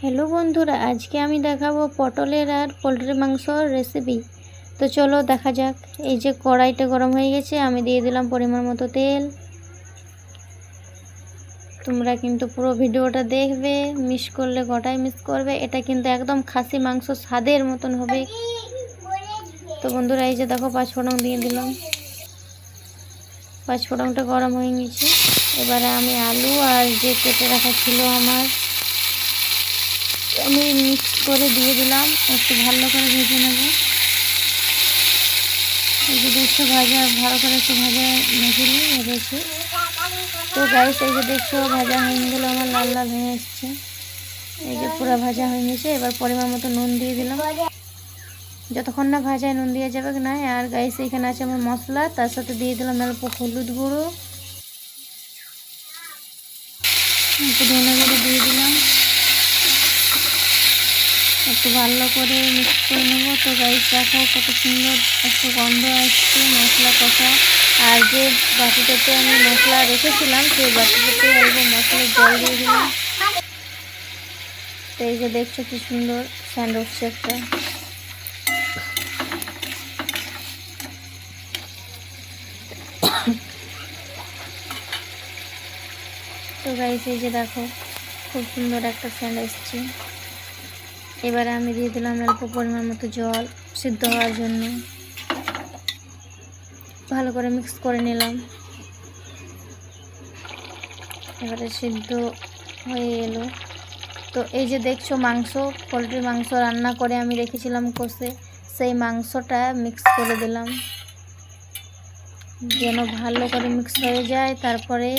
Hello বন্ধুরা, আজকে আমি দেখাবো পটলের আর পোলট্রি মাংসর রেসিপি। তো চলো দেখা যাক। এই যে কড়াইটা গরম হয়ে গেছে, আমি দিয়ে দিলাম পরিমাণ মতো তেল। তোমরা কিন্তু পুরো ভিডিওটা দেখবে, মিস করলে গোটাই মিস করবে। এটা কিন্তু একদম খাসি মাংস স্বাদের মতন হবে। তো বন্ধুরা, এই যে দেখো পাঁচফোড়ন দিয়ে দিলাম। পাঁচফোড়নটা গরম হয়ে গেছে। এবারে আমি আলু আর যে কেটে রাখা ছিল আমি মিক্স করে দিয়ে দিলাম। একটু ভালো করে ভেজে নেব। এই যে দেখছো ভালো করে একটু ভেজেছি। তো গাইস, এই যে দেখছো ভাজা হয়ে গেলো, আমার লাল লাল হয়ে এসছে। এই যে পুরো ভাজা হয়ে গেছে। এবার পরিমাণ মতো নুন দিয়ে দিলাম। যতক্ষণ না ভাজায় নুন দিয়ে যাবে না। আর গাইস, এখানে আছে আমার মশলা, তার সাথে দিয়ে দিলাম অল্প হলুদ গুঁড়ো, একটু ধনে গুঁড়ো দিয়ে দিলাম। একটু ভালো করে মিক্স করে নেবো। তো গাইস দেখো কত সুন্দর একটা গন্ধ আসছে মশলা কষা। আর যে বাটিটাতে আমি মশলা রেখেছিলাম, সেই বাটিটাতে অল্প মশলার জল দিয়ে দিলাম। তো এই যে দেখছো কি সুন্দর স্যান্ড উঠছে একটা। তো গাইস, এই যে দেখো খুব সুন্দর একটা স্যান্ড এসছে। এবারে আমি দিয়ে দিলাম অল্প পরিমাণ মতো জল সিদ্ধ হওয়ার জন্য। ভালো করে মিক্স করে নিলাম। এবারে সিদ্ধ হয়ে এলো। তো এই যে দেখছো পোলট্রির মাংস রান্না করে আমি রেখেছিলাম কষে, সেই মাংসটা মিক্স করে দিলাম যেন ভালো করে মিক্স হয়ে যায়। তারপরে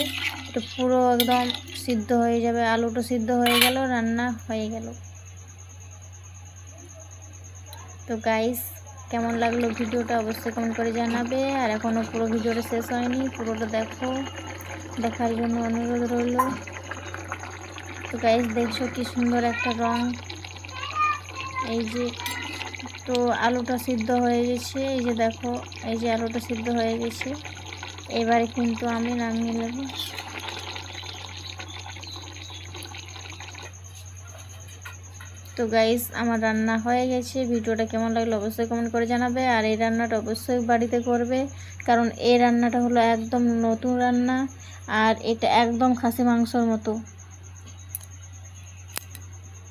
এটা পুরো একদম সিদ্ধ হয়ে যাবে। আলুটা সিদ্ধ হয়ে গেল, রান্না হয়ে গেল। তো গাইস, কেমন লাগলো ভিডিওটা অবশ্যই কমেন্ট করে জানাবে। আর এখনও পুরো ভিডিওটা শেষ হয়নি, পুরোটা দেখো, দেখার জন্য অনুরোধ রইল। তো গাইস, দেখছো কি সুন্দর একটা রং। এই যে তো আলুটা সিদ্ধ হয়ে গেছে। এই যে দেখো, এই যে আলুটা সিদ্ধ হয়ে গেছে। এবারে কিন্তু আমি নামিয়ে নেব। তো গাইস, আমার রান্না হয়ে গেছে। ভিডিওটা কেমন লাগলো অবশ্যই কমেন্ট করে জানাবে। আর এই রান্নাটা অবশ্যই বাড়িতে করবে, কারণ এই রান্নাটা হলো একদম নতুন রান্না। আর এটা একদম খাসি মাংসর মতো।